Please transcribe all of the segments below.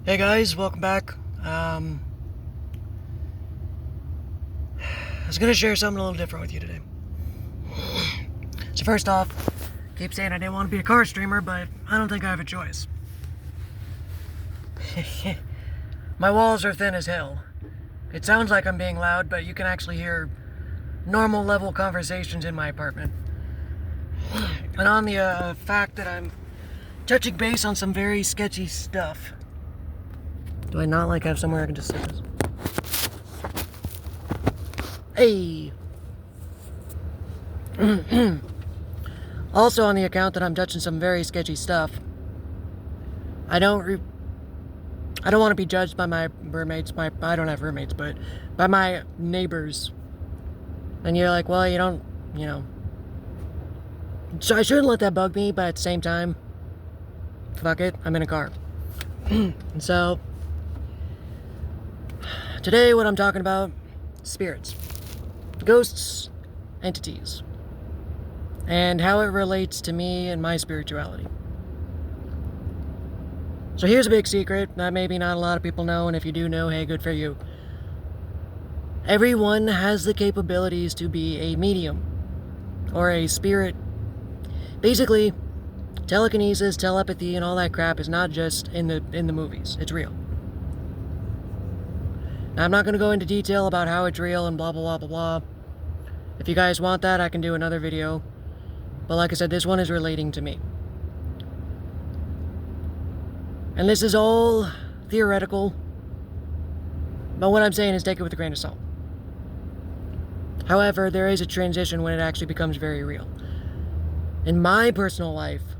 Hey guys, welcome back. I was gonna share something a little different with you today. So first off, keep saying I didn't want to be a car streamer, but I don't think I have a choice. My walls are thin as hell. It sounds like I'm being loud, but you can actually hear normal level conversations in my apartment. And on the fact that I'm touching base on some very sketchy stuff. Do I not have somewhere I can just sit this? Hey! Also on the account that I'm touching some very sketchy stuff, I don't want to be judged by my roommates, I don't have roommates, but by my neighbors. And you're like, well, you don't, So I shouldn't let that bug me, but at the same time, fuck it, I'm in a car. And so, today what I'm talking about, spirits, ghosts, entities, and how it relates to me and my spirituality. So here's a big secret that maybe not a lot of people know, and if you do know, hey, good for you. Everyone has the capabilities to be a medium, or a spirit. Basically, telekinesis, telepathy, and all that crap is not just in the movies. It's real. Now, I'm not going to go into detail about how it's real and blah, blah, blah, blah, blah. If you guys want that, I can do another video. But like I said, this one is relating to me. And this is all theoretical. But what I'm saying is take it with a grain of salt. However, there is a transition when it actually becomes very real. In my personal life,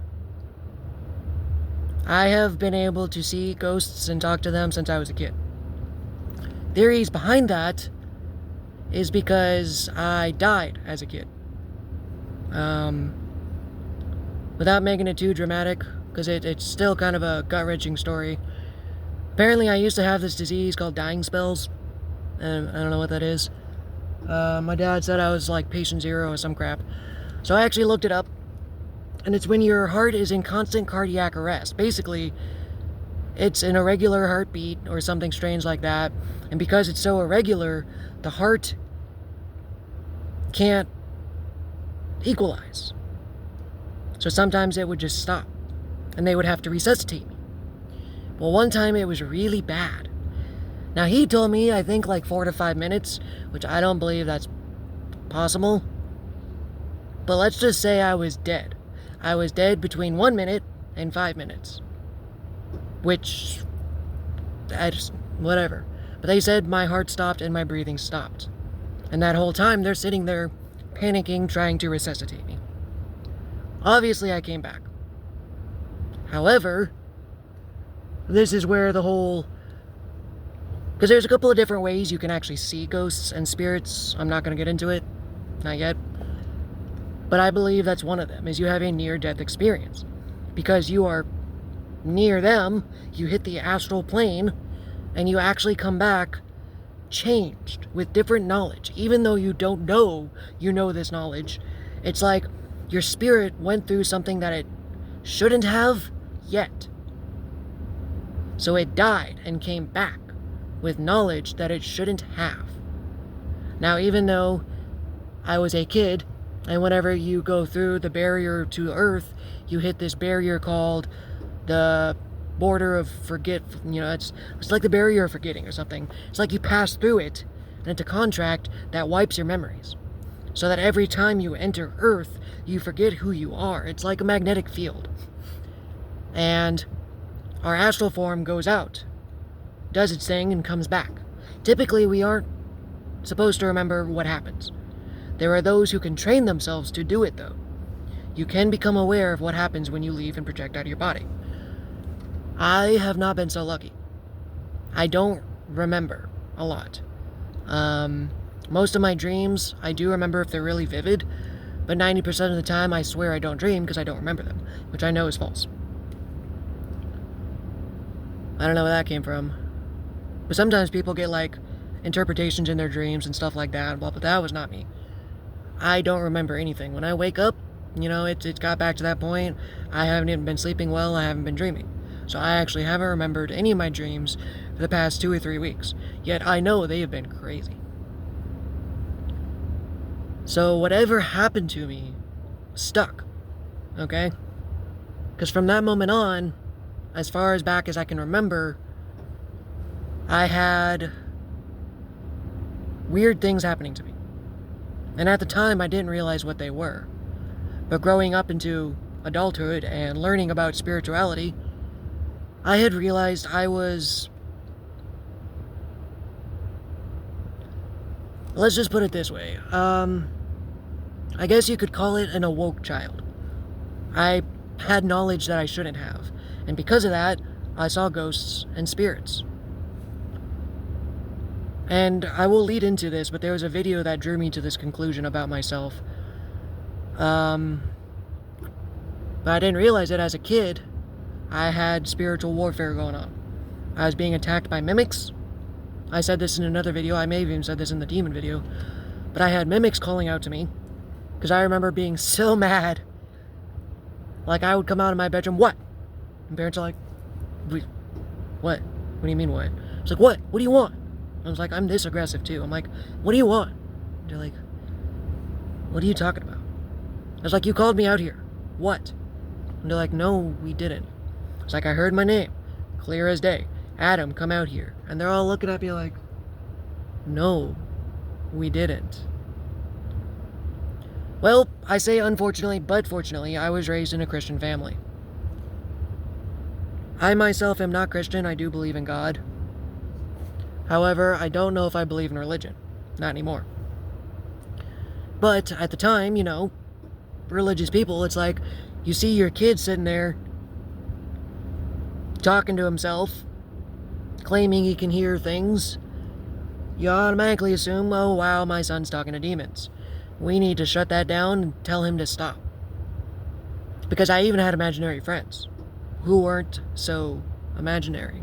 I have been able to see ghosts and talk to them since I was a kid. Theories behind that is because I died as a kid. Without making it too dramatic, because it's still kind of a gut-wrenching story. Apparently I used to have this disease called dying spells, and I don't know what that is. My dad said I was like patient zero or some crap. So I actually looked it up, and it's when your heart is in constant cardiac arrest. Basically, it's an irregular heartbeat or something strange like that, and because it's so irregular, the heart can't equalize. So sometimes it would just stop, and they would have to resuscitate me. Well, one time it was really bad. Now, he told me, I think, like 4 to 5 minutes, which I don't believe that's possible. But let's just say I was dead. I was dead between 1 minute and 5 minutes. Which, whatever. But they said my heart stopped and my breathing stopped. And that whole time, they're sitting there panicking, trying to resuscitate me. Obviously, I came back. However, this is where the whole... Because there's a couple of different ways you can actually see ghosts and spirits. I'm not going to get into it. Not yet. But I believe that's one of them, is you have a near-death experience. Because you are near them, you hit the astral plane, and you actually come back changed with different knowledge. Even though you don't know you know this knowledge, it's like your spirit went through something that it shouldn't have yet. So it died and came back with knowledge that it shouldn't have. Now, even though I was a kid, and whenever you go through the barrier to Earth, you hit this barrier called the border of it's like the barrier of forgetting or something. It's like you pass through it, and it's a contract that wipes your memories. So that every time you enter Earth, you forget who you are. It's like a magnetic field. And our astral form goes out, does its thing, and comes back. Typically, we aren't supposed to remember what happens. There are those who can train themselves to do it, though. You can become aware of what happens when you leave and project out of your body. I have not been so lucky. I don't remember a lot. Most of my dreams, I do remember if they're really vivid, but 90% of the time I swear I don't dream because I don't remember them, which I know is false. I don't know where that came from. But sometimes people get interpretations in their dreams and stuff like that, but that was not me. I don't remember anything. When I wake up, it's got back to that point. I haven't even been sleeping well, I haven't been dreaming. So I actually haven't remembered any of my dreams for the past 2 or 3 weeks. Yet I know they have been crazy. So whatever happened to me stuck. Okay? Because from that moment on, as far as back as I can remember, I had weird things happening to me. And at the time, I didn't realize what they were. But growing up into adulthood and learning about spirituality, I had realized I was... Let's just put it this way. I guess you could call it an awoke child. I had knowledge that I shouldn't have. And because of that, I saw ghosts and spirits. And I will lead into this, but there was a video that drew me to this conclusion about myself. But I didn't realize that as a kid, I had spiritual warfare going on. I was being attacked by mimics. I said this in another video. I may have even said this in the demon video. But I had mimics calling out to me. Because I remember being so mad. Like, I would come out of my bedroom, what? And parents are like, what? What do you mean, what? I was like, what? What do you want? I was like, I'm this aggressive too. I'm like, what do you want? And they're like, what are you talking about? I was like, you called me out here. What? And they're like, no, we didn't. It's like, I heard my name, clear as day. Adam, come out here. And they're all looking at me like, no, we didn't. Well, I say unfortunately, but fortunately, I was raised in a Christian family. I myself am not Christian. I do believe in God. However, I don't know if I believe in religion. Not anymore. But at the time, you know, religious people, it's like, you see your kid sitting there talking to himself, claiming he can hear things. You automatically assume, oh wow, my son's talking to demons. We need to shut that down and tell him to stop. Because I even had imaginary friends who weren't so imaginary.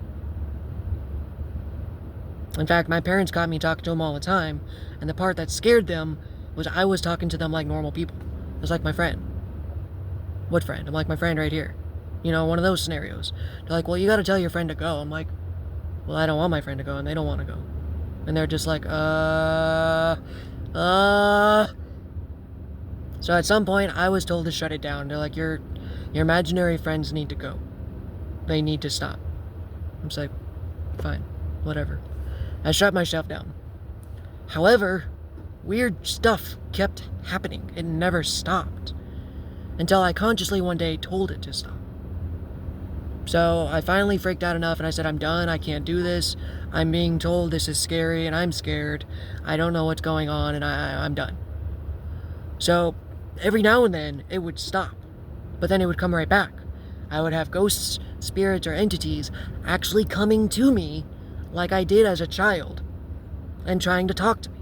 In fact, my parents caught me talking to them all the time, and the part that scared them was I was talking to them like normal people. It was like my friend. What friend? I'm like, my friend right here. You know, one of those scenarios. They're like, well, you gotta tell your friend to go. I'm like, well, I don't want my friend to go, and they don't want to go. And they're just like, So at some point, I was told to shut it down. They're like, your imaginary friends need to go. They need to stop. I'm just like, fine, whatever. I shut myself down. However, weird stuff kept happening. It never stopped. Until I consciously one day told it to stop. So I finally freaked out enough and I said, I'm done, I can't do this. I'm being told this is scary and I'm scared. I don't know what's going on and I'm done. So every now and then it would stop, but then it would come right back. I would have ghosts, spirits, or entities actually coming to me like I did as a child and trying to talk to me.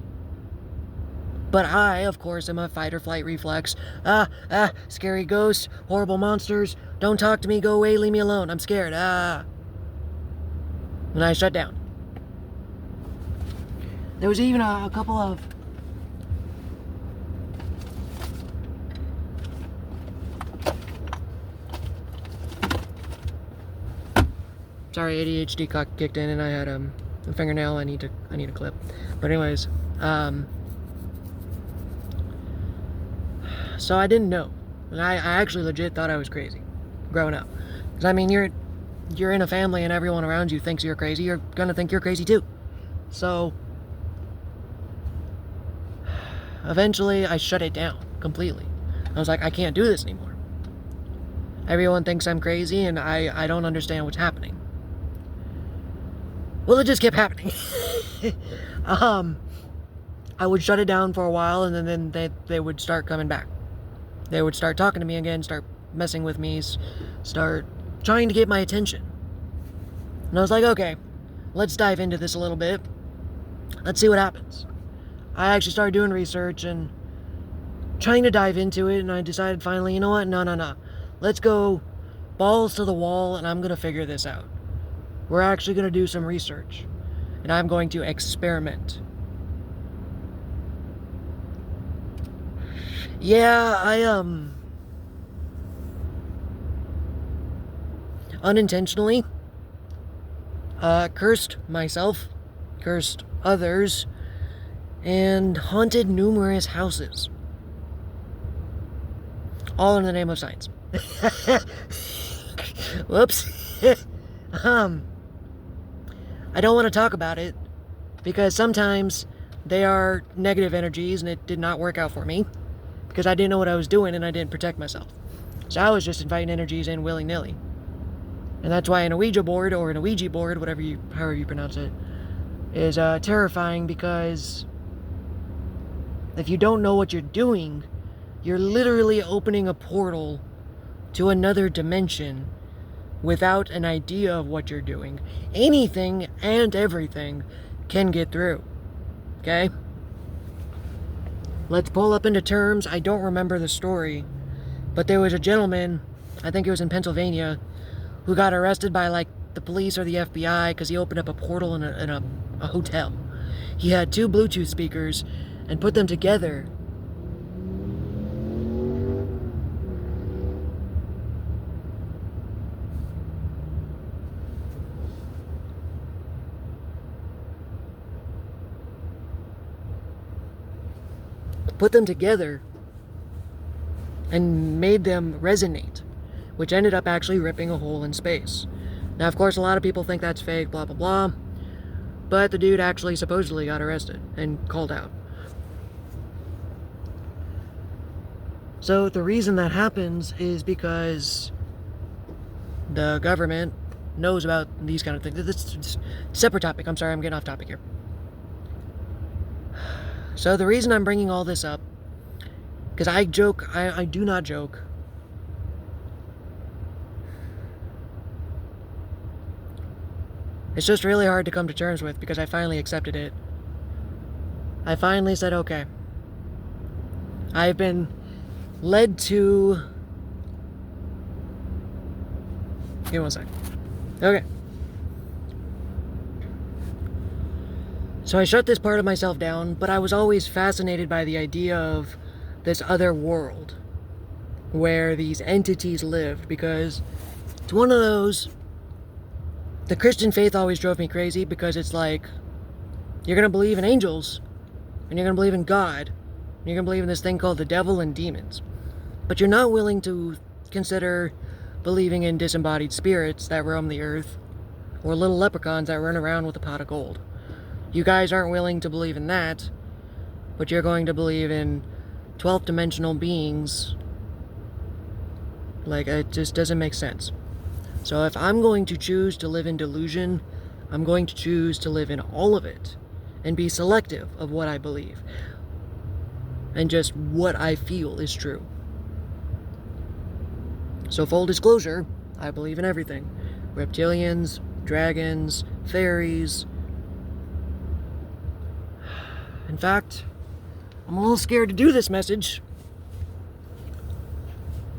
But I, of course, am a fight or flight reflex. Scary ghosts, horrible monsters, don't talk to me, go away, leave me alone, I'm scared, And I shut down. There was even a couple of... Sorry, ADHD kicked in and I had a fingernail I need to clip. But anyways, so I didn't know. I actually legit thought I was crazy growing up. Because I mean, you're in a family and everyone around you thinks you're crazy, you're gonna think you're crazy too. So eventually I shut it down completely. I was like, I can't do this anymore. Everyone thinks I'm crazy and I don't understand what's happening. Well, it just kept happening. I would shut it down for a while and then they would start coming back. They would start talking to me again, start messing with me, start trying to get my attention. And I was like, okay, let's dive into this a little bit. Let's see what happens. I actually started doing research and trying to dive into it, and I decided finally, you know what, no. Let's go balls to the wall, and I'm going to figure this out. We're actually going to do some research, and I'm going to experiment. Yeah, unintentionally cursed myself, cursed others, and haunted numerous houses. All in the name of science. Whoops. I don't want to talk about it because sometimes they are negative energies and it did not work out for me because I didn't know what I was doing and I didn't protect myself. So I was just inviting energies in willy-nilly. And that's why an Ouija board, or an Ouija board, however you pronounce it, is terrifying, because if you don't know what you're doing, you're literally opening a portal to another dimension without an idea of what you're doing. Anything and everything can get through. Okay? Let's pull up into terms. I don't remember the story, but there was a gentleman, I think it was in Pennsylvania, who got arrested by like the police or the FBI because he opened up a portal in a hotel. He had 2 Bluetooth speakers and put them together. And made them resonate, which ended up actually ripping a hole in space. Now, of course, a lot of people think that's fake, blah, blah, blah, but the dude actually supposedly got arrested and called out. So the reason that happens is because the government knows about these kind of things. This is a separate topic. I'm sorry, I'm getting off topic here. So the reason I'm bringing all this up, because I joke, I do not joke. It's just really hard to come to terms with because I finally accepted it. I finally said, okay. I've been led to... Give me one sec. Okay. So I shut this part of myself down, but I was always fascinated by the idea of this other world where these entities lived, because it's one of those... The Christian faith always drove me crazy because it's like, you're going to believe in angels, and you're going to believe in God, and you're going to believe in this thing called the devil and demons. But you're not willing to consider believing in disembodied spirits that roam the earth, or little leprechauns that run around with a pot of gold. You guys aren't willing to believe in that, but you're going to believe in 12th dimensional beings. Like, it just doesn't make sense. So if I'm going to choose to live in delusion, I'm going to choose to live in all of it and be selective of what I believe and just what I feel is true. So full disclosure, I believe in everything. Reptilians, dragons, fairies. In fact, I'm a little scared to do this message.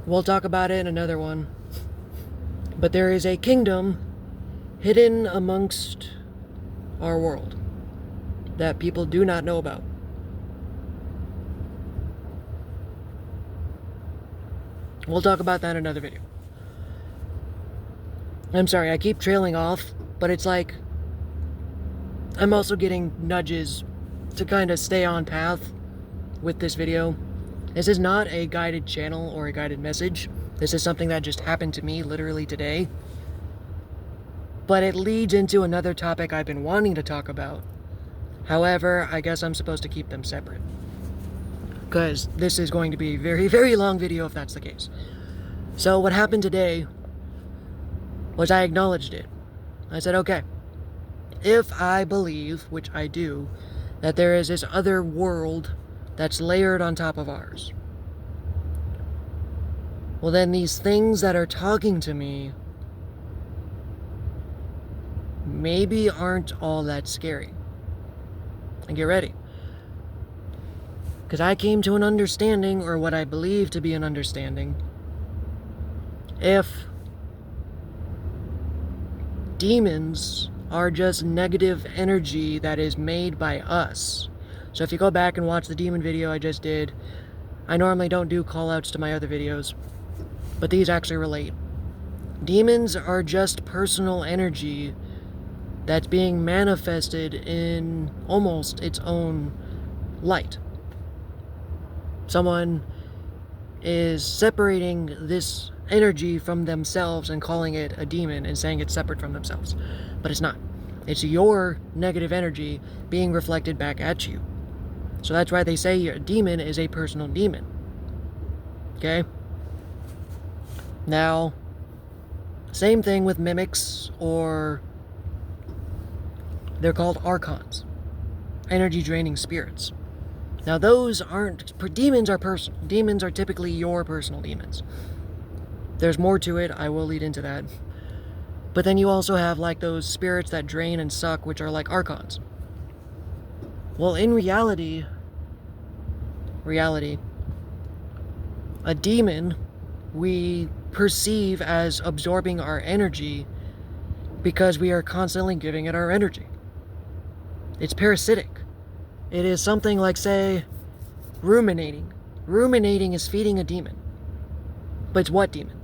We'll talk about it in another one. But there is a kingdom hidden amongst our world that people do not know about. We'll talk about that in another video. I'm sorry, I keep trailing off, but it's like I'm also getting nudges to kind of stay on path with this video. This is not a guided channel or a guided message. This is something that just happened to me literally today. But it leads into another topic I've been wanting to talk about. However, I guess I'm supposed to keep them separate, because this is going to be a very, very long video if that's the case. So what happened today was I acknowledged it. I said, okay, if I believe, which I do, that there is this other world that's layered on top of ours, well then these things that are talking to me maybe aren't all that scary. And get ready. Because I came to an understanding, or what I believe to be an understanding. If demons are just negative energy that is made by us. So if you go back and watch the demon video I just did, I normally don't do call outs to my other videos, but these actually relate. Demons are just personal energy that's being manifested in almost its own light. Someone is separating this energy from themselves and calling it a demon and saying it's separate from themselves. But it's not. It's your negative energy being reflected back at you. So that's why they say a demon is a personal demon. Okay? Now, same thing with mimics, or they're called archons, energy draining spirits. Now those aren't, demons are personal. Demons are typically your personal demons. There's more to it, I will lead into that. But then you also have like those spirits that drain and suck, which are like archons. Well, in reality, a demon we perceive as absorbing our energy because we are constantly giving it our energy. It's parasitic. It is something like, say, ruminating. Ruminating is feeding a demon. But it's what demon?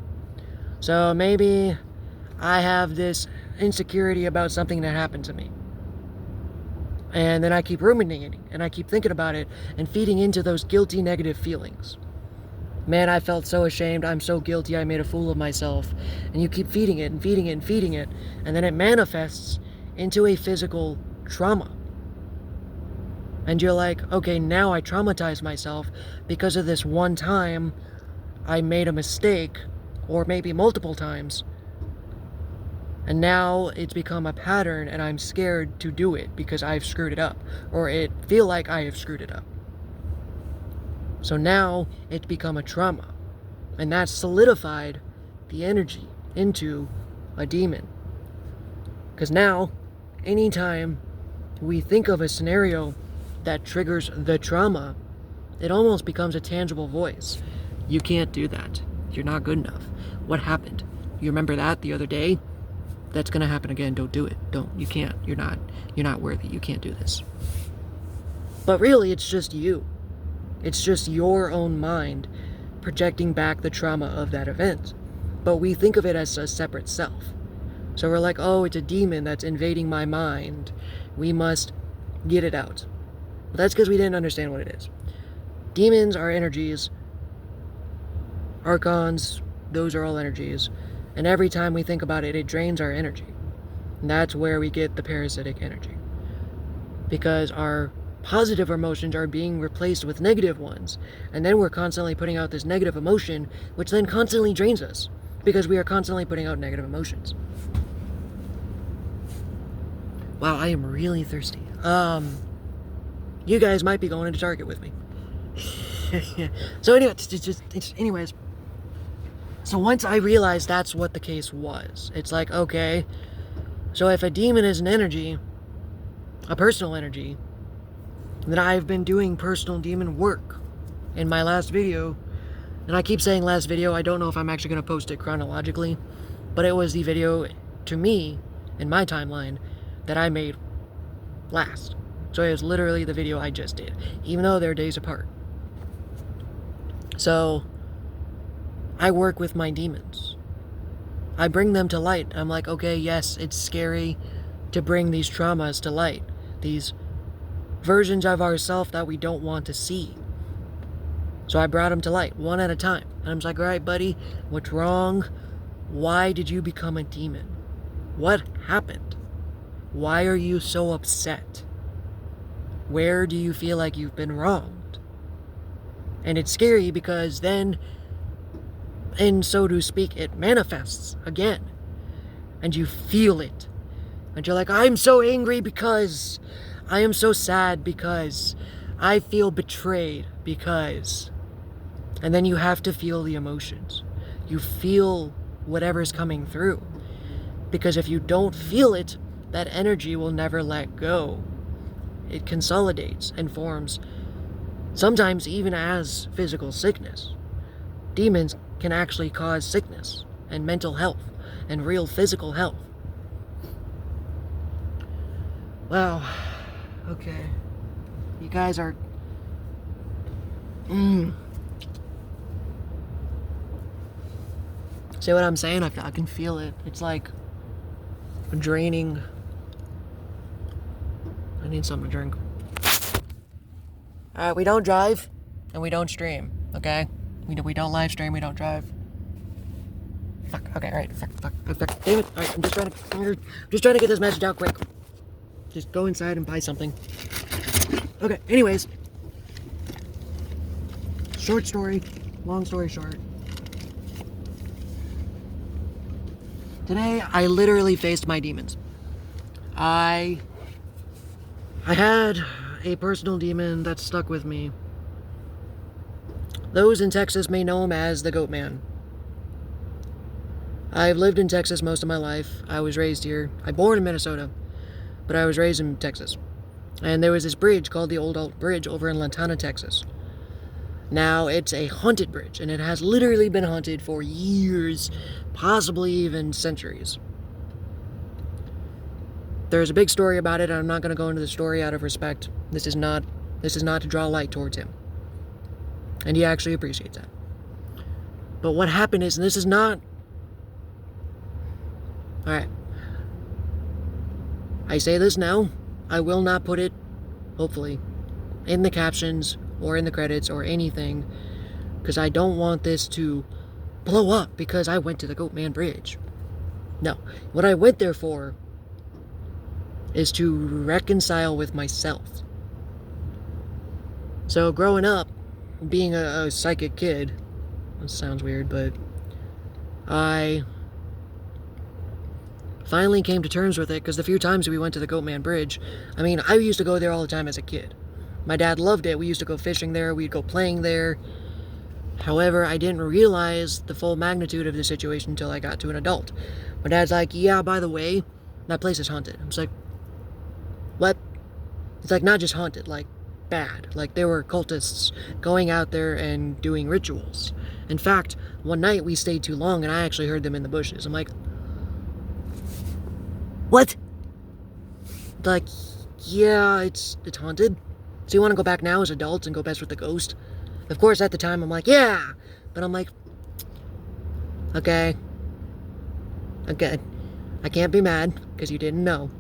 So maybe I have this insecurity about something that happened to me. And then I keep ruminating, and I keep thinking about it, and feeding into those guilty, negative feelings. Man, I felt so ashamed, I'm so guilty, I made a fool of myself. And you keep feeding it, and feeding it, and feeding it, and then it manifests into a physical trauma. And you're like, okay, now I traumatize myself because of this one time I made a mistake, or maybe multiple times. And now it's become a pattern and I'm scared to do it because I've screwed it up. Or it feel like I have screwed it up. So now it's become a trauma. And that's solidified the energy into a demon. Because now, anytime we think of a scenario that triggers the trauma, it almost becomes a tangible voice. You can't do that. You're not good enough. What happened? You remember that the other day? That's gonna happen again. Don't do it. Don't. You can't. You're not worthy. You can't do this. But really, it's just you. It's just your own mind projecting back the trauma of that event. But we think of it as a separate self. So we're like, oh, it's a demon that's invading my mind. We must get it out. But that's because we didn't understand what it is. Demons are energies. Archons, those are all energies. And every time we think about it, it drains our energy. And that's where we get the parasitic energy. Because our positive emotions are being replaced with negative ones. And then we're constantly putting out this negative emotion, which then constantly drains us. Because we are constantly putting out negative emotions. Wow, I am really thirsty. You guys might be going to Target with me. So anyways. So once I realized that's what the case was, it's like, okay, so if a demon is an energy, a personal energy, then I've been doing personal demon work in my last video. And I keep saying last video, I don't know if I'm actually going to post it chronologically, but it was the video, to me, in my timeline, that I made last. So it was literally the video I just did, even though they're days apart. So I work with my demons. I bring them to light. I'm like, okay, yes, it's scary to bring these traumas to light. These versions of ourselves that we don't want to see. So I brought them to light, one at a time. And I'm like, all right, buddy, what's wrong? Why did you become a demon? What happened? Why are you so upset? Where do you feel like you've been wronged? And it's scary because then, and so to speak, it manifests again. And you feel it. And you're like, I'm so angry because, I am so sad because, I feel betrayed because. And then you have to feel the emotions. You feel whatever's coming through. Because if you don't feel it, that energy will never let go. It consolidates and forms, sometimes even as physical sickness. Demons can actually cause sickness and mental health and real physical health. Wow. Okay. You guys are... See what I'm saying? I can feel it. It's like draining. I need something to drink. Alright, we don't drive and we don't stream, okay? We don't live stream, we don't drive. Fuck, okay, alright, fuck, damn it. Alright, I'm just trying to get this message out quick. Just go inside and buy something. Okay, anyways. Short story, long story short. Today, I literally faced my demons. I had a personal demon that stuck with me. Those in Texas may know him as the Goat Man. I've lived in Texas most of my life. I was raised here. I born in Minnesota, but I was raised in Texas. And there was this bridge called the Old Alt Bridge over in Lantana, Texas. Now, it's a haunted bridge, and it has literally been haunted for years, possibly even centuries. There's a big story about it, and I'm not going to go into the story out of respect. This is not to draw light towards him. And he actually appreciates that. But what happened is, and this is not... Alright. I say this now. I will not put it, hopefully, in the captions or in the credits or anything, because I don't want this to blow up because I went to the Goat Man Bridge. No. What I went there for is to reconcile with myself. So growing up, being a psychic kid, that sounds weird, but I finally came to terms with it, because the few times we went to the Goat Man Bridge, I mean, I used to go there all the time as a kid. My dad loved it. We used to go fishing there, we'd go playing there. However, I didn't realize the full magnitude of the situation until I got to an adult. My dad's like, yeah, by the way, that place is haunted. I was like, what? It's like, not just haunted, like bad. Like, there were cultists going out there and doing rituals. In fact, one night we stayed too long and I actually heard them in the bushes. I'm like, what? Like, yeah, it's haunted. So you want to go back now as adults and go mess with the ghost? Of course, at the time, I'm like, yeah. But I'm like, okay. I can't be mad because you didn't know.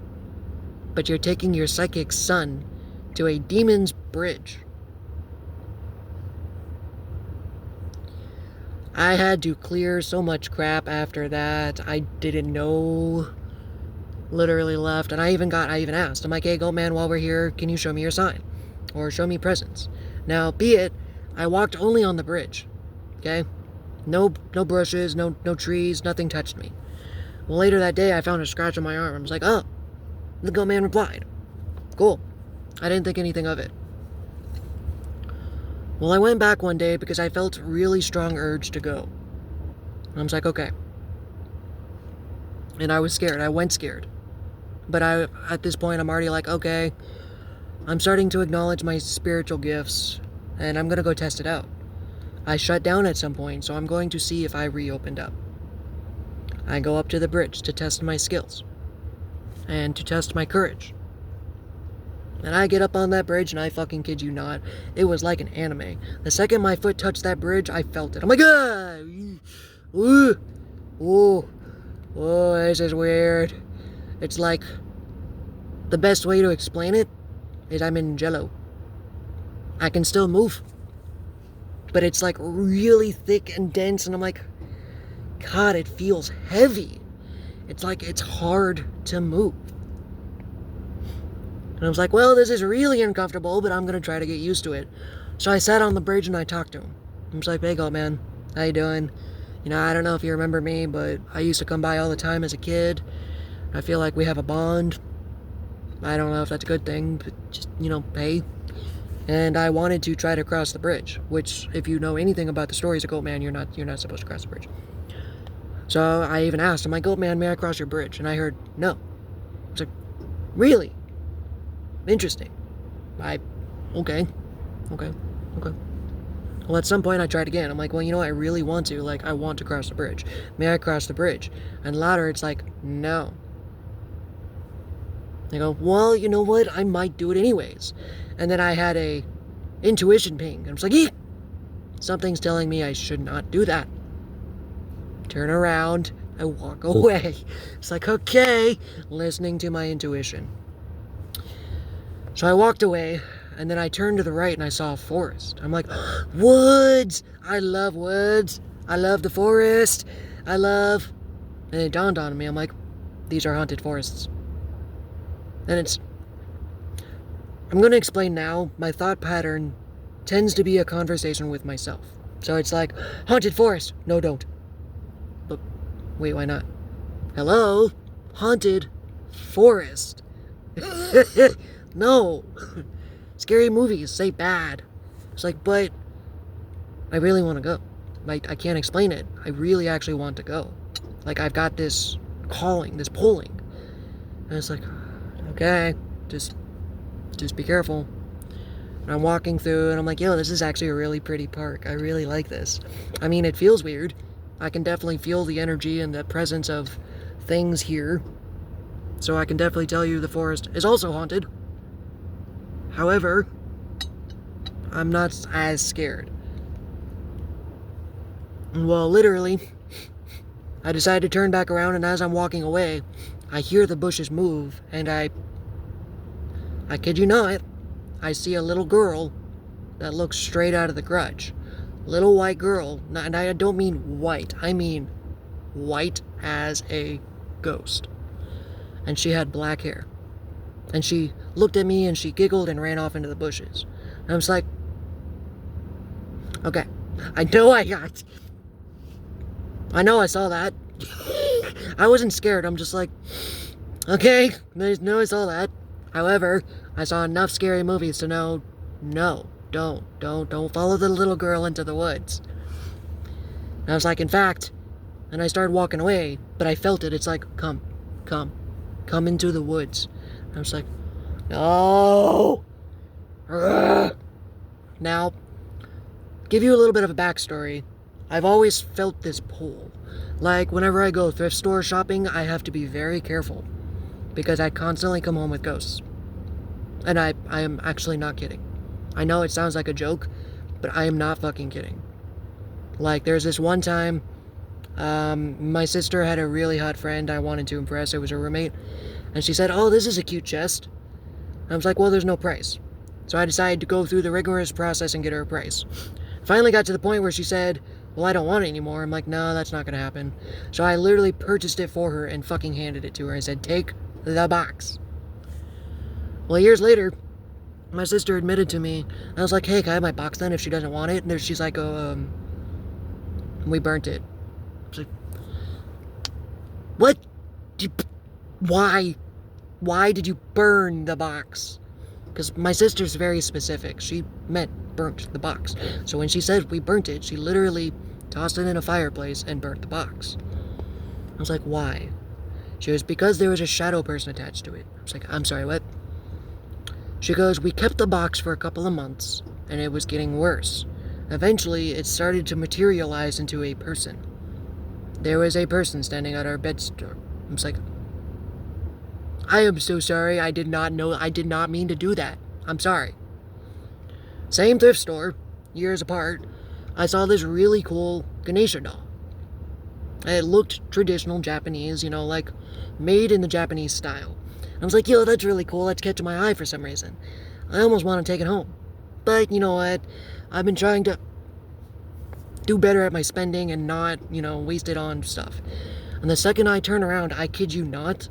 But you're taking your psychic son to a demon's bridge. I had to clear so much crap after that. I didn't know. Literally left. And I even asked. I'm like, hey, Goat Man, while we're here, can you show me your sign? Or show me presents. Now, be it, I walked only on the bridge. Okay? No bushes, no trees, nothing touched me. Well, later that day, I found a scratch on my arm. I was like, oh. The Goat Man replied. Cool. I didn't think anything of it. Well, I went back one day because I felt a really strong urge to go. And I was like, okay. And I was scared. I went scared. But at this point, I'm already like, okay, I'm starting to acknowledge my spiritual gifts, and I'm going to go test it out. I shut down at some point, so I'm going to see if I reopened up. I go up to the bridge to test my skills, and to test my courage. And I get up on that bridge, and I fucking kid you not, it was like an anime. The second my foot touched that bridge, I felt it. I'm like, ah! Ooh, this is weird. It's like, the best way to explain it is I'm in jello. I can still move. But it's like really thick and dense, and I'm like, God, it feels heavy. It's like it's hard to move. And I was like, well, this is really uncomfortable, but I'm going to try to get used to it. So I sat on the bridge and I talked to him. I was like, hey, Goat Man, how you doing? You know, I don't know if you remember me, but I used to come by all the time as a kid. I feel like we have a bond. I don't know if that's a good thing, but just, you know, hey. And I wanted to try to cross the bridge, which, if you know anything about the stories of Goat Man, you're not supposed to cross the bridge. So I even asked, I'm like, Goat Man, may I cross your bridge? And I heard, no. I was like, really? Interesting. Okay. Well, at some point I tried again. I'm like, well, you know, I really want to. Like, I want to cross the bridge. May I cross the bridge? And louder, it's like, no. I go, well, you know what? I might do it anyways. And then I had a intuition ping. And I was like, something's telling me I should not do that. turn around, I walk away. It's like, okay, listening to my intuition. So I walked away, and then I turned to the right and I saw a forest. I'm like, woods! I love woods. I love the forest. And it dawned on me, I'm like, these are haunted forests. And I'm going to explain now, my thought pattern tends to be a conversation with myself. So it's like, haunted forest. No, don't. But wait, why not? Hello? Haunted forest. No. Scary movies say bad. It's like, but I really want to go. Like, I can't explain it. I really actually want to go. Like, I've got this calling, this pulling. And it's like, okay, just be careful. And I'm walking through and I'm like, yo, this is actually a really pretty park. I really like this. I mean, it feels weird. I can definitely feel the energy and the presence of things here. So I can definitely tell you the forest is also haunted. However, I'm not as scared. Well, literally, I decide to turn back around, and as I'm walking away, I hear the bushes move, and I kid you not, I see a little girl that looks straight out of The Grudge. Little white girl, and I don't mean white, I mean white as a ghost. And she had black hair. And she looked at me and she giggled and ran off into the bushes. And I was like, okay, I know I saw that. I wasn't scared. I'm just like, okay, I know I saw that. However, I saw enough scary movies to know, no, don't follow the little girl into the woods. And I was like, in fact, and I started walking away, but I felt it. It's like, come into the woods. And I was like, no. Now, give you a little bit of a backstory. I've always felt this pull. Like, whenever I go thrift store shopping, I have to be very careful. Because I constantly come home with ghosts. And I am actually not kidding. I know it sounds like a joke, but I am not fucking kidding. Like, there's this one time, my sister had a really hot friend I wanted to impress. It was her roommate. And she said, oh, this is a cute chest. And I was like, well, there's no price. So I decided to go through the rigorous process and get her a price. Finally got to the point where she said, well, I don't want it anymore. I'm like, no, that's not going to happen. So I literally purchased it for her and fucking handed it to her. I said, take the box. Well, years later, my sister admitted to me. I was like, hey, can I have my box then if she doesn't want it? And she's like, oh, we burnt it. I was like, what? Why? Why did you burn the box? Because my sister's very specific. She meant burnt the box. So when she said we burnt it, she literally tossed it in a fireplace and burnt the box. I was like, why? She goes, because there was a shadow person attached to it. I was like, I'm sorry, what? She goes, we kept the box for a couple of months, and it was getting worse. Eventually, it started to materialize into a person. There was a person standing at our bedstore. I was like, I am so sorry. I did not mean to do that. I'm sorry. Same thrift store, years apart, I saw this really cool Ganesha doll. It looked traditional Japanese, like made in the Japanese style. I was like, yo, that's really cool. That's catching my eye for some reason. I almost want to take it home. But you know what? I've been trying to do better at my spending and not, waste it on stuff. And the second I turn around, I kid you not,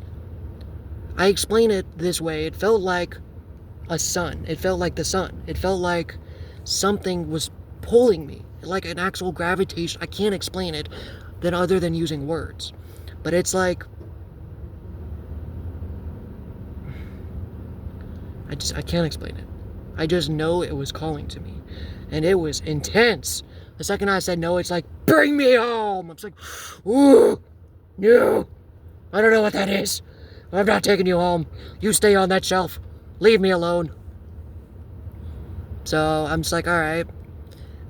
I explain it this way. It felt like a sun. It felt like the sun. It felt like something was pulling me. Like an actual gravitation. I can't explain it other than using words. But it's like, I can't explain it. I just know it was calling to me. And it was intense. The second I said no, it's like, bring me home! I'm just like, ooh, no. I don't know what that is. I'm not taking you home. You stay on that shelf. Leave me alone. So I'm just like, alright.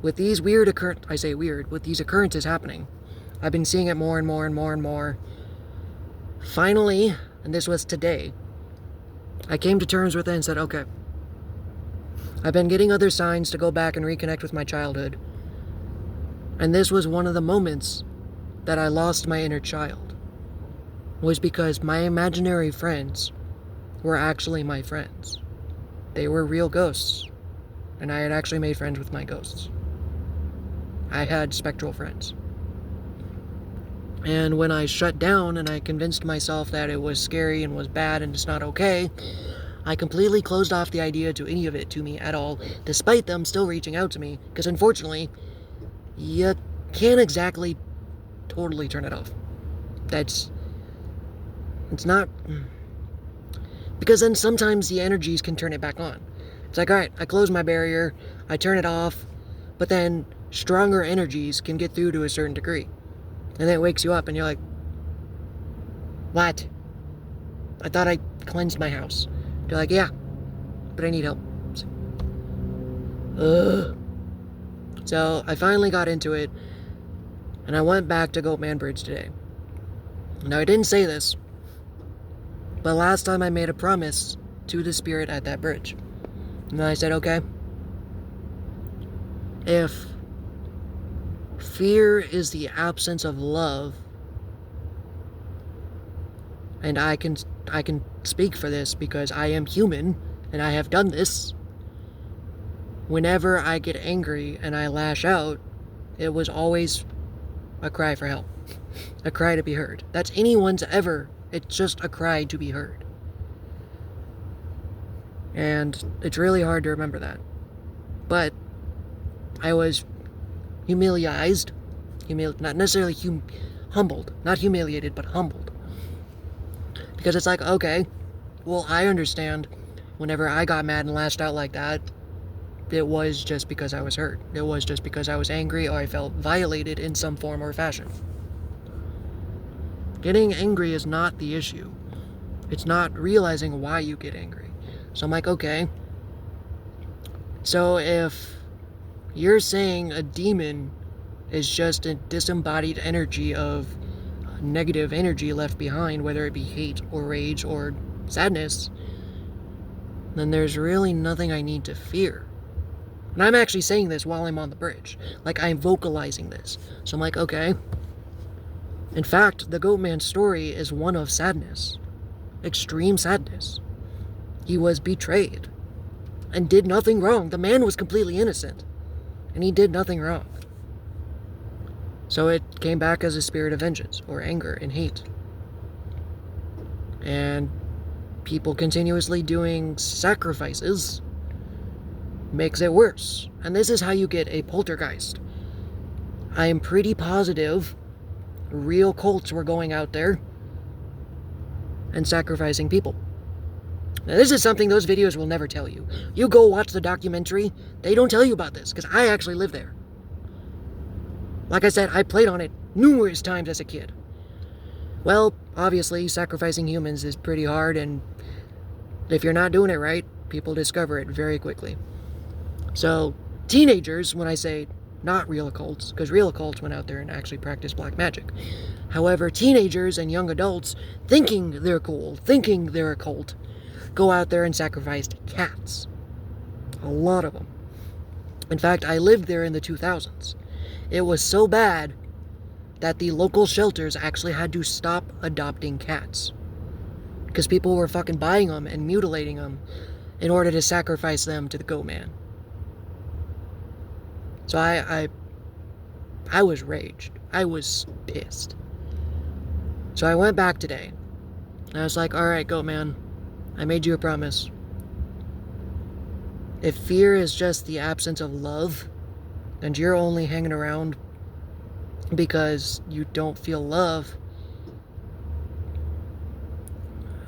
With these with these occurrences happening, I've been seeing it more and more and more and more. Finally, and this was today, I came to terms with it and said, okay, I've been getting other signs to go back and reconnect with my childhood. And this was one of the moments that I lost my inner child was because my imaginary friends were actually my friends. They were real ghosts, and I had actually made friends with my ghosts. I had spectral friends. And when I shut down and I convinced myself that it was scary and was bad and it's not okay, I completely closed off the idea to any of it to me at all, despite them still reaching out to me, because unfortunately, you can't exactly totally turn it off. It's not... Because then sometimes the energies can turn it back on. It's like, alright, I close my barrier, I turn it off, but then stronger energies can get through to a certain degree. And then it wakes you up and you're like, what? I thought I cleansed my house. They're like, yeah, but I need help. So I finally got into it, and I went back to Goatman Bridge today. Now, I didn't say this, but last time I made a promise to the spirit at that bridge. And I said, okay, if fear is the absence of love, and I can speak for this because I am human, and I have done this. Whenever I get angry and I lash out, it was always a cry for help. A cry to be heard. That's anyone's ever. It's just a cry to be heard. And it's really hard to remember that. But I was humiliated. Not necessarily humbled. Not humiliated, but humbled. Because it's like, okay, well, I understand whenever I got mad and lashed out like that, it was just because I was hurt. It was just because I was angry or I felt violated in some form or fashion. Getting angry is not the issue. It's not realizing why you get angry. So I'm like, okay, so if you're saying a demon is just a disembodied energy of negative energy left behind, whether it be hate or rage or sadness, then there's really nothing I need to fear. And I'm actually saying this while I'm on the bridge. Like, I'm vocalizing this. So I'm like, okay. In fact, the Goatman story is one of sadness. Extreme sadness. He was betrayed and did nothing wrong. The man was completely innocent, and he did nothing wrong. So it came back as a spirit of vengeance, or anger and hate. And people continuously doing sacrifices makes it worse. And this is how you get a poltergeist. I am pretty positive real cults were going out there and sacrificing people. Now, this is something those videos will never tell you. You go watch the documentary, they don't tell you about this, because I actually live there. Like I said, I played on it numerous times as a kid. Well, obviously, sacrificing humans is pretty hard, and if you're not doing it right, people discover it very quickly. So, teenagers, when I say not real occults, because real occults went out there and actually practiced black magic. However, teenagers and young adults, thinking they're cool, thinking they're a cult, go out there and sacrificed cats. A lot of them. In fact, I lived there in the 2000s. It was so bad that the local shelters actually had to stop adopting cats. Because people were fucking buying them and mutilating them in order to sacrifice them to the Goatman. So I was raged. I was pissed. So I went back today. And I was like, alright, Goatman, I made you a promise. If fear is just the absence of love, and you're only hanging around because you don't feel love,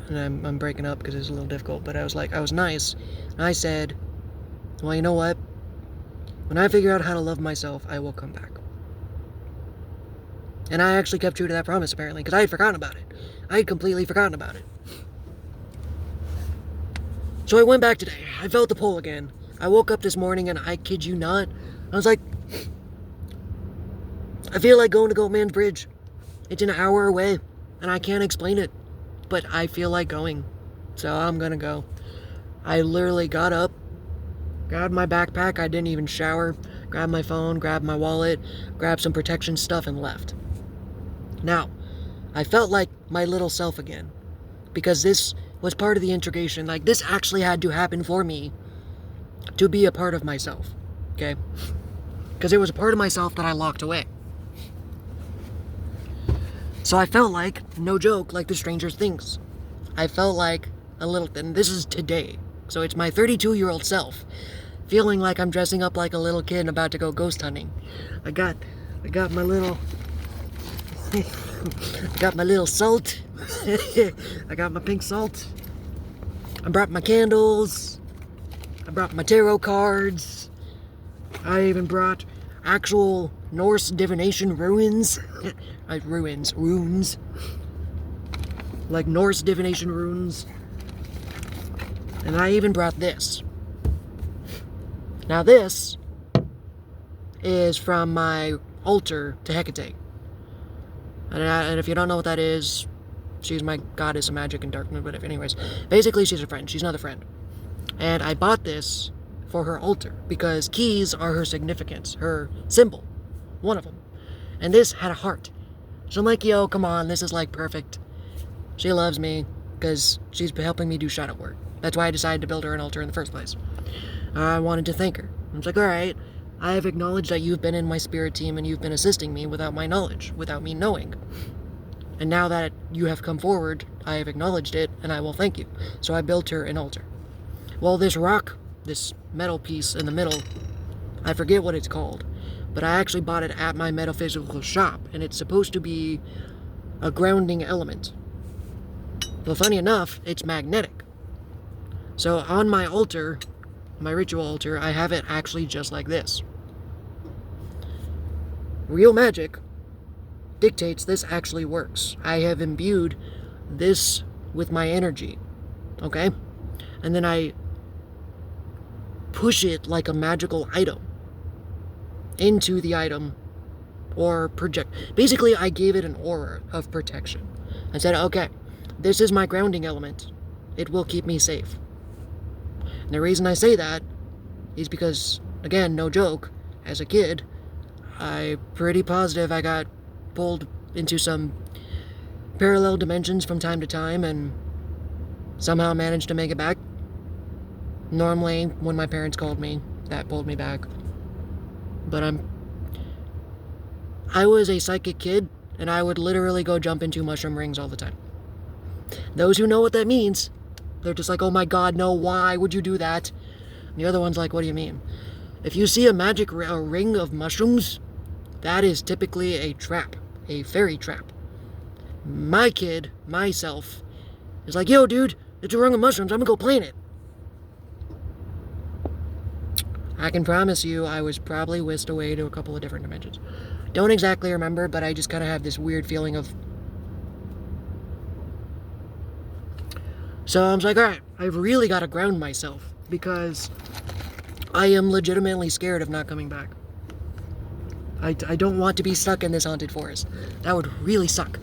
and I'm breaking up because it's a little difficult, but I was nice, and I said, well, you know what? When I figure out how to love myself, I will come back. And I actually kept true to that promise, apparently, because I had forgotten about it. I had completely forgotten about it. So I went back today. I felt the pull again. I woke up this morning, and I kid you not, I was like, I feel like going to Goatman Bridge. It's an hour away, and I can't explain it, but I feel like going. So I'm gonna go. I literally got up, grabbed my backpack, I didn't even shower, grabbed my phone, grabbed my wallet, grabbed some protection stuff, and left. Now, I felt like my little self again, because this was part of the integration. Like, this actually had to happen for me to be a part of myself, okay? Because it was a part of myself that I locked away. So I felt like, no joke, like the Stranger Things. I felt like a little, and this is today, so it's my 32-year-old self, feeling like I'm dressing up like a little kid and about to go ghost hunting. I got my little, got my little salt. I got my pink salt. I brought my candles. I brought my tarot cards. I even brought actual Norse divination runes. Runes. Like Norse divination runes. And I even brought this. Now this is from my altar to Hecate. And if you don't know what that is, she's my goddess of magic and darkness, but anyways. Basically, she's a friend. She's another friend. And I bought this for her altar because keys are her significance, her symbol. One of them. And this had a heart. So I'm like, yo, come on, this is like perfect. She loves me because she's helping me do shadow work. That's why I decided to build her an altar in the first place. I wanted to thank her. I was like, alright, I have acknowledged that you've been in my spirit team and you've been assisting me without my knowledge, without me knowing. And now that you have come forward, I have acknowledged it, and I will thank you. So I built her an altar. Well, this rock, this metal piece in the middle, I forget what it's called, but I actually bought it at my metaphysical shop, and it's supposed to be a grounding element. Well, funny enough, it's magnetic. So on my altar, my ritual altar, I have it actually just like this. Real magic dictates this actually works. I have imbued this with my energy, okay? And then I push it like a magical item into the item or project. Basically, I gave it an aura of protection. I said, okay, this is my grounding element. It will keep me safe. And the reason I say that is because, again, no joke, as a kid, I'm pretty positive I got pulled into some parallel dimensions from time to time and somehow managed to make it back. Normally, when my parents called me, that pulled me back. But I was a psychic kid, and I would literally go jump into mushroom rings all the time. Those who know what that means, they're just like, oh my god, no, why would you do that? And the other one's like, what do you mean? If you see a magic ring of mushrooms, that is typically a trap, a fairy trap. My kid, myself, is like, yo dude, it's a ring of mushrooms, I'm gonna go plant it. I can promise you I was probably whisked away to a couple of different dimensions. Don't exactly remember, but I just kind of have this weird feeling of... So I was like, alright, I've really got to ground myself, because I am legitimately scared of not coming back. I don't want to be stuck in this haunted forest. That would really suck.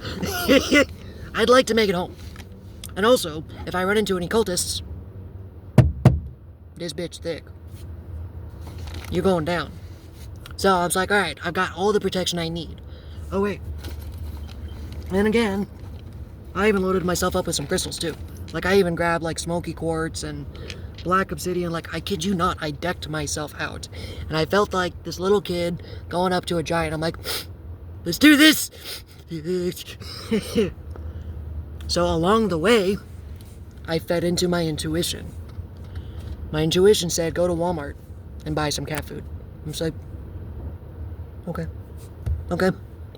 I'd like to make it home. And also, if I run into any cultists, this bitch thick. You're going down. So I was like, alright, I've got all the protection I need. Oh wait. And again, I even loaded myself up with some crystals too. Like I even grabbed like smoky quartz and black obsidian. Like, I kid you not, I decked myself out. And I felt like this little kid going up to a giant. I'm like, let's do this! So along the way, I fed into my intuition. My intuition said, go to Walmart and buy some cat food. I'm just like, okay.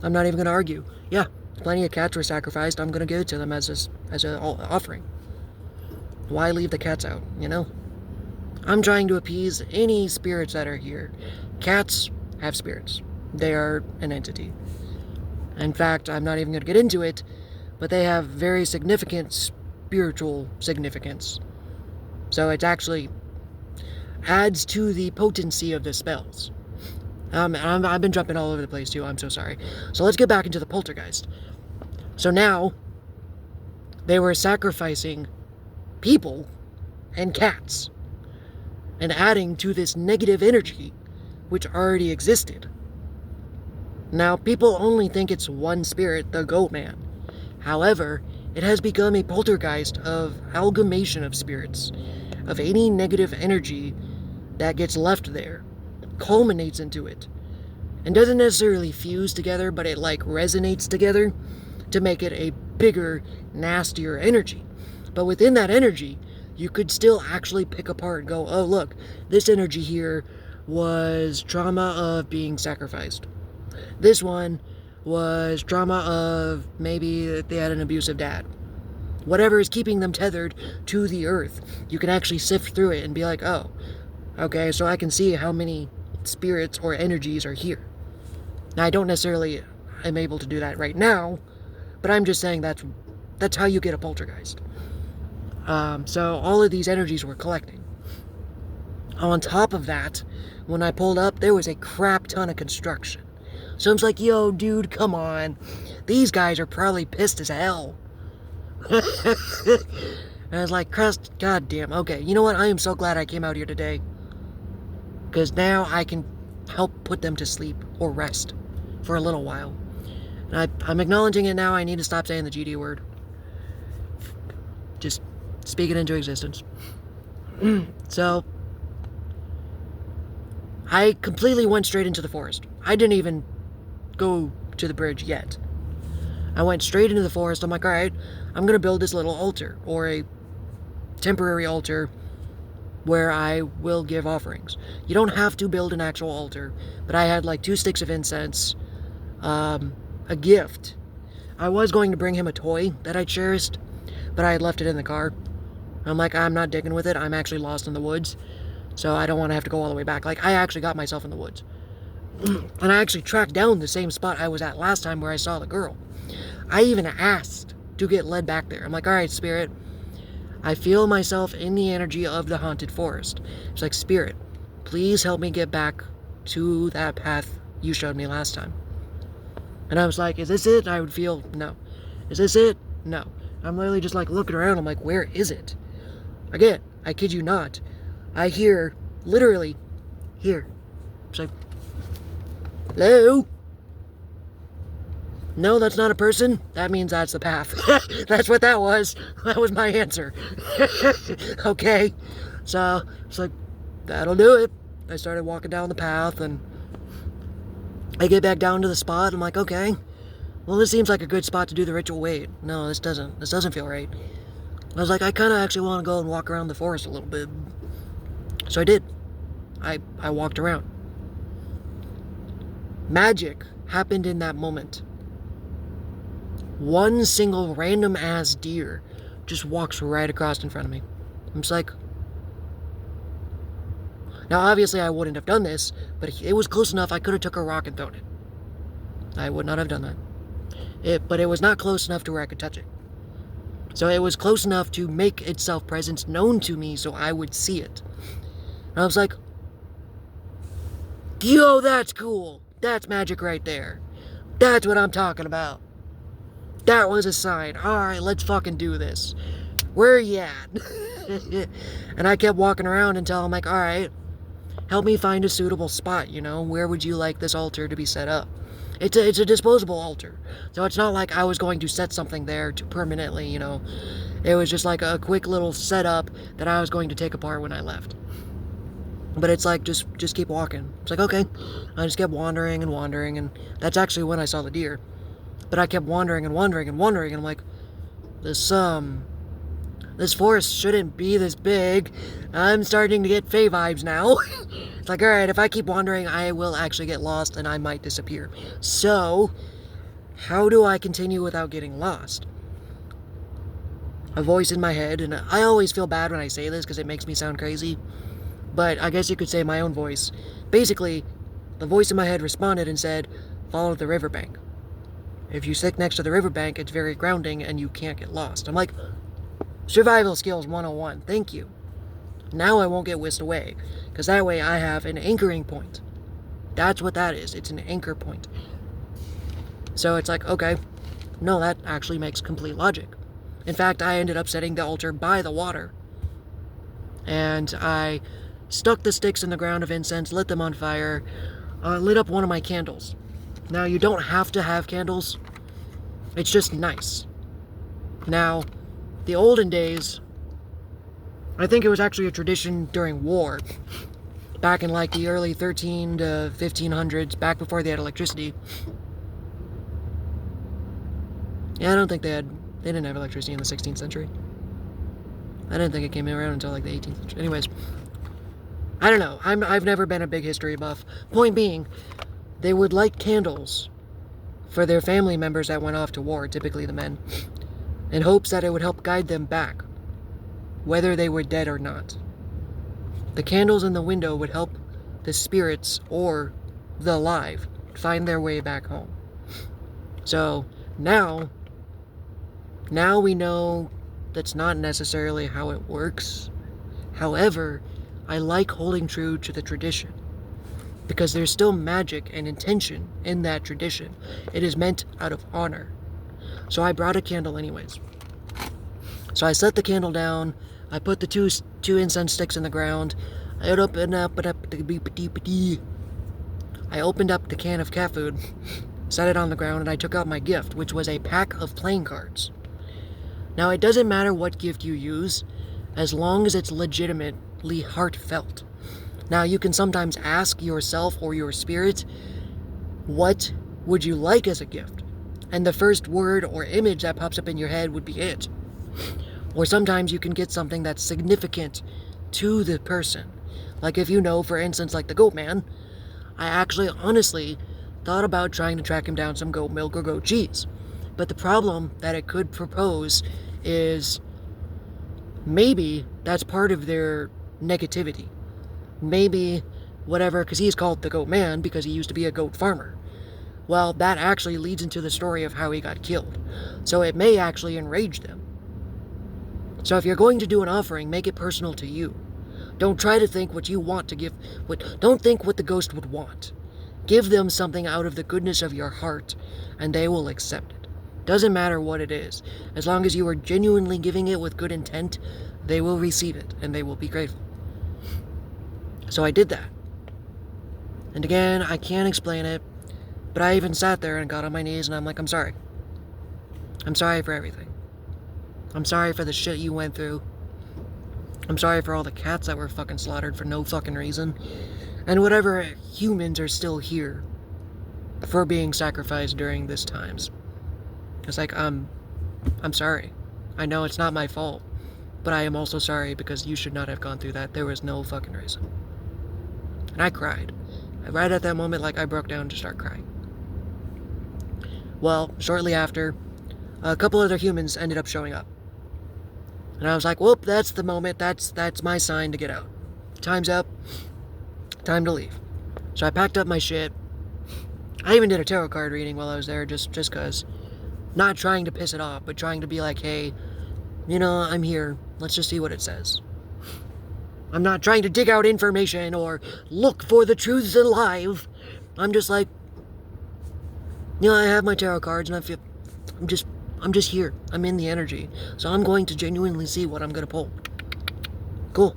I'm not even going to argue. Yeah, plenty of cats were sacrificed. I'm going to give it to them as an offering. Why leave the cats out, you know? I'm trying to appease any spirits that are here. Cats have spirits. They are an entity. In fact, I'm not even going to get into it, but they have very significant spiritual significance. So it actually adds to the potency of the spells. I've been jumping all over the place too, I'm so sorry. So let's get back into the poltergeist. So now, they were sacrificing people and cats and adding to this negative energy which already existed. Now, people only think it's one spirit, the goat man. However, it has become a poltergeist of amalgamation of spirits, of any negative energy that gets left there, culminates into it, and doesn't necessarily fuse together, but it like resonates together to make it a bigger, nastier energy. But within that energy, you could still actually pick apart and go, oh look, this energy here was trauma of being sacrificed. This one was trauma of maybe they had an abusive dad. Whatever is keeping them tethered to the earth, you can actually sift through it and be like, oh, okay, so I can see how many spirits or energies are here. Now, I don't necessarily am able to do that right now, but I'm just saying that's how you get a poltergeist. So all of these energies were collecting. On top of that, when I pulled up, there was a crap ton of construction. So I was like, yo, dude, come on. These guys are probably pissed as hell. And I was like, crust, goddamn. Okay, you know what? I am so glad I came out here today. Because now I can help put them to sleep or rest for a little while. And I'm acknowledging it now. I need to stop saying the GD word. Just speak it into existence. So, I completely went straight into the forest. I didn't even go to the bridge yet. I went straight into the forest. I'm like, all right, I'm going to build this little altar, or a temporary altar where I will give offerings. You don't have to build an actual altar, but I had like 2 sticks of incense, a gift. I was going to bring him a toy that I cherished, but I had left it in the car. I'm like, I'm not digging with it. I'm actually lost in the woods, so I don't want to have to go all the way back. Like, I actually got myself in the woods. And I actually tracked down the same spot I was at last time where I saw the girl. I even asked to get led back there. I'm like, all right, spirit, I feel myself in the energy of the haunted forest. It's like, spirit, please help me get back to that path you showed me last time. And I was like, is this it? And I would feel, no. Is this it? No. I'm literally just like looking around. I'm like, where is it? Again, I kid you not. I hear, literally, here. It's like, hello? No, that's not a person. That means that's the path. That's what that was. That was my answer. Okay. So, it's like, that'll do it. I started walking down the path, and I get back down to the spot. I'm like, okay. Well, this seems like a good spot to do the ritual. Wait, no, this doesn't. This doesn't feel right. I was like, I kind of actually want to go and walk around the forest a little bit. So I did. I walked around. Magic happened in that moment. One single random ass deer just walks right across in front of me. I'm just like, now obviously I wouldn't have done this, but it was close enough I could have took a rock and thrown it. I would not have done that. But it was not close enough to where I could touch it. So it was close enough to make itself presence known to me so I would see it. And I was like, yo, that's cool. That's magic right there. That's what I'm talking about. That was a sign. Alright, let's fucking do this. Where are you at? And I kept walking around until I'm like, alright, help me find a suitable spot, you know? Where would you like this altar to be set up? It's a disposable altar. So it's not like I was going to set something there to permanently, you know. It was just like a quick little setup that I was going to take apart when I left. But it's like, just keep walking. It's like, okay. I just kept wandering and wandering, and that's actually when I saw the deer. But I kept wandering and wandering and wandering, and I'm like, this forest shouldn't be this big. I'm starting to get Fae vibes now. It's like, alright, if I keep wandering, I will actually get lost and I might disappear. So, how do I continue without getting lost? A voice in my head, and I always feel bad when I say this because it makes me sound crazy, but I guess you could say my own voice. Basically, the voice in my head responded and said, follow the riverbank. If you stick next to the riverbank, it's very grounding and you can't get lost. I'm like, survival skills 101, thank you. Now I won't get whisked away, because that way I have an anchoring point. That's what that is, it's an anchor point. So it's like, okay, no, that actually makes complete logic. In fact, I ended up setting the altar by the water. And I stuck the sticks in the ground of incense, lit them on fire, lit up one of my candles. Now, you don't have to have candles. It's just nice. Now, the olden days, I think it was actually a tradition during war. Back in like the early 13 to 1500s, back before they had electricity. Yeah, I don't think they didn't have electricity in the 16th century. I didn't think it came around until like the 18th century. Anyways, I don't know. I've never been a big history buff. Point being, they would light candles for their family members that went off to war, typically the men, in hopes that it would help guide them back, whether they were dead or not. The candles in the window would help the spirits or the alive find their way back home. So now we know that's not necessarily how it works. However, I like holding true to the tradition because there's still magic and intention in that tradition. It is meant out of honor. So I brought a candle anyways. So I set the candle down. I put the two incense sticks in the ground. I opened up the can of cat food, set it on the ground, and I took out my gift, which was a pack of playing cards. Now, it doesn't matter what gift you use, as long as it's legitimately heartfelt. Now, you can sometimes ask yourself or your spirit, what would you like as a gift? And the first word or image that pops up in your head would be it. Or sometimes you can get something that's significant to the person. Like if you know, for instance, like the goat man, I actually honestly thought about trying to track him down some goat milk or goat cheese. But the problem that it could propose is maybe that's part of their negativity. Maybe whatever, because he's called the goat man because he used to be a goat farmer. Well, that actually leads into the story of how he got killed. So it may actually enrage them. So if you're going to do an offering, make it personal to you. Don't try to think what you want to give. Don't think what the ghost would want. Give them something out of the goodness of your heart, and they will accept it. Doesn't matter what it is. As long as you are genuinely giving it with good intent, they will receive it, and they will be grateful. So I did that. And again, I can't explain it, but I even sat there and got on my knees, and I'm like, I'm sorry. I'm sorry for everything. I'm sorry for the shit you went through. I'm sorry for all the cats that were fucking slaughtered for no fucking reason. And whatever humans are still here for being sacrificed during this times. It's like, I'm sorry. I know it's not my fault. But I am also sorry because you should not have gone through that. There was no fucking reason. And I cried. Right at that moment, like, I broke down to start crying. Well, shortly after, a couple other humans ended up showing up. And I was like, whoop, that's the moment. That's my sign to get out. Time's up. Time to leave. So I packed up my shit. I even did a tarot card reading while I was there, just cause. Not trying to piss it off, but trying to be like, hey, you know, I'm here. Let's just see what it says. I'm not trying to dig out information or look for the truths alive. I'm just like, you know, I have my tarot cards and I feel, I'm just here. I'm in the energy. So I'm going to genuinely see what I'm going to pull. Cool.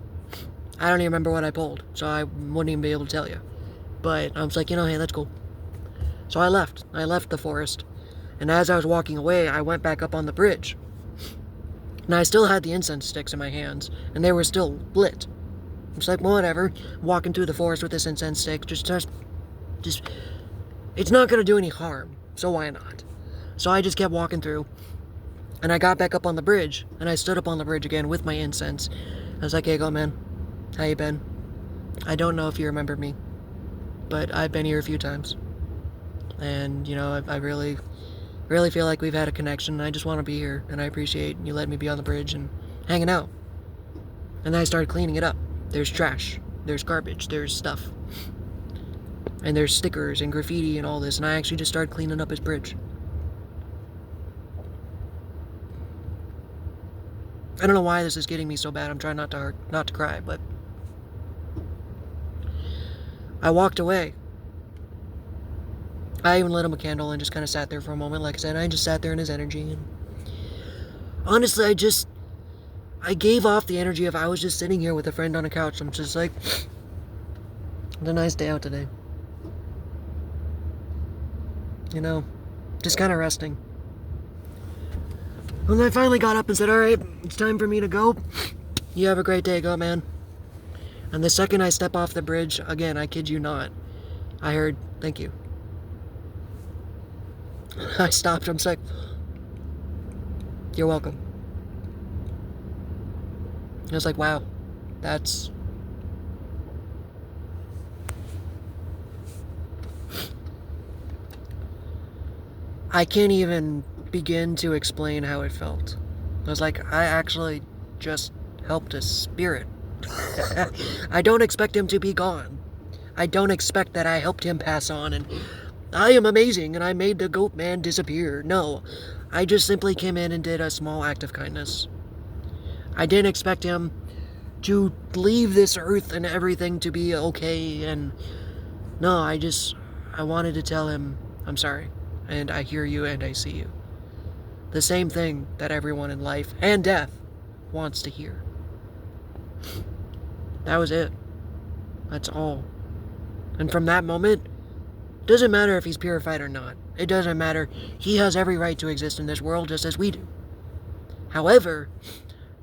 I don't even remember what I pulled, so I wouldn't even be able to tell you. But I was like, you know, hey, that's cool. So I left. I left the forest. And as I was walking away, I went back up on the bridge. And I still had the incense sticks in my hands, and they were still lit. I'm just like, well, whatever. Walking through the forest with this incense stick, just, it's not going to do any harm, so why not? So I just kept walking through, and I got back up on the bridge, and I stood up on the bridge again with my incense. I was like, hey, go, man. How you been? I don't know if you remember me, but I've been here a few times. And, you know, I really feel like we've had a connection, and I just want to be here, and I appreciate you letting me be on the bridge and hanging out. And then I started cleaning it up. There's trash, there's garbage, there's stuff. And there's stickers and graffiti and all this, and I actually just started cleaning up his bridge. I don't know why this is getting me so bad. I'm trying not to cry, but I walked away. I even lit him a candle and just kind of sat there for a moment. Like I said, I just sat there in his energy. And honestly, I gave off the energy of I was just sitting here with a friend on a couch. I'm just like, it's a nice day out today. you know, just kind of resting. When I finally got up and said, alright, it's time for me to go. You have a great day, goat man. And the second I step off the bridge, again, I kid you not, I heard, thank you. I stopped, I'm like, you're welcome. I was like, wow, that's... I can't even begin to explain how it felt. I was like, I actually just helped a spirit. I don't expect him to be gone. I don't expect that I helped him pass on and I am amazing and I made the goat man disappear. No, I just simply came in and did a small act of kindness. I didn't expect him to leave this earth and everything to be okay, and no, I wanted to tell him, I'm sorry, and I hear you and I see you. The same thing that everyone in life and death wants to hear. That was it. That's all. And from that moment, it doesn't matter if he's purified or not. It doesn't matter. He has every right to exist in this world just as we do. However,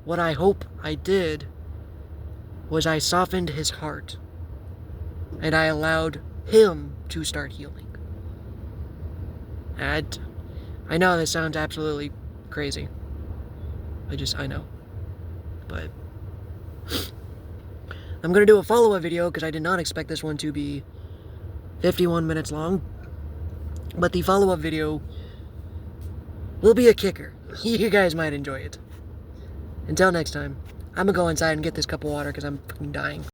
what I hope I did was I softened his heart. And I allowed him to start healing. And I know this sounds absolutely crazy. I know. But I'm going to do a follow-up video because I did not expect this one to be 51 minutes long. But the follow-up video will be a kicker. You guys might enjoy it. Until next time, I'm going to go inside and get this cup of water because I'm fucking dying.